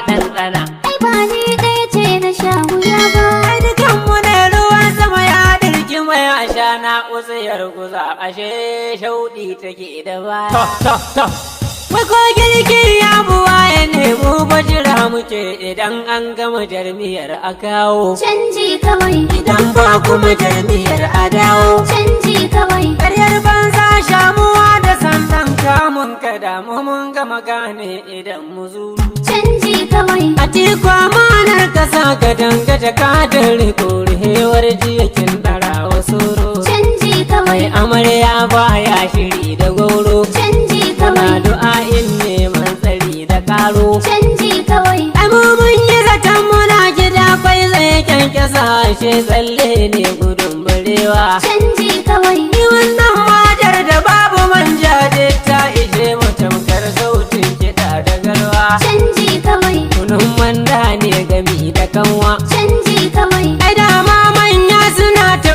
ɗanɗana. Ai ba ni ɗaya ce na sha wuya ba. Ai dukanmu ne ruwan sama ya ɗirki mai ashana utsiyar guza ashe shauɗi take da baya. Wai ko girki ya buwa ya nemo bajira muke idan an gama jarmiyar a kawo. Canji kawai. Idan ba kuma jarmiyar a dawo. Canji kawai. Karyar banza shamuwa da sandan kamun ka damu mun gama gane idan mu zuru. Canji kawai. A tiku amanar kasa ka dangata kadin riko rihewar jiyakin ɗara wasu ro. Canji kawai. Mai amarya baya shiri da gauro. Canji Kana kawai. du'a'in neman tsari da karo. Canji kawai. Ai mu mun yi zaton muna gida kwai zai kyankyasa ashe tsalle ne gudun barewa. Canji kawai. Ni wannan matar da babu manja duk ta ishe mu tamkar sautin kiɗa da galwa. Canji kawai. Kunun manda ne gami da kanwa. Canji kawai. Ai dama manya suna ta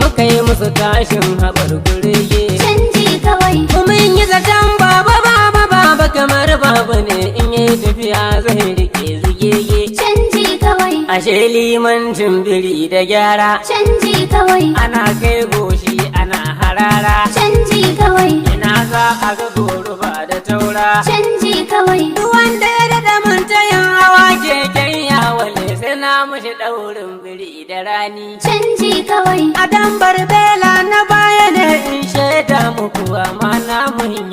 muka yi musu tashin haɓar kurege. Canji kawai. Mun yi zaton baba kamar baba ne in yi tafiya zai rike zigege. Canji kawai. Ashe limancin biri da gyara. Canji kawai. Ana kai goshi ana harara. Canji kawai. Ina za a ga goro ba da taura. Canji kawai. Duk wanda ya daɗa mantayin hawa keken yawale sai na mushi ɗaurin biri da rani. Canji kawai. A dan barbela na baya ne in shaida muku amma na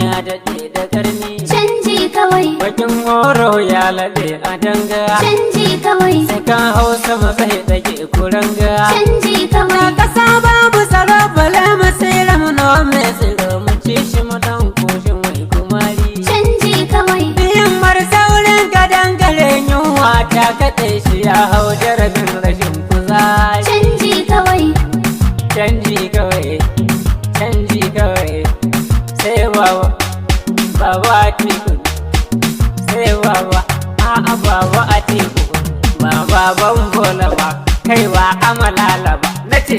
ya daɗe da karni. Canji kawai. Bakin horo ya laɗe a danga. Canji kawai. Sai ka hau sama sai take kuranga. Canji kawai. Kasa babu tsaro bale mu tsira mu nawa mai tsiro mu ci shi mu dan koshin mai kumari. Canji kawai. Himmar saurin ka dangare yunwa ta kaɗe shi ya hau jarabin rashin kuzari. Canji kawai. Canji kawai, canji kawai, sai baba a tiku, sai baba a tiku, ba baban bola ba, kai ba amalala ba, nace.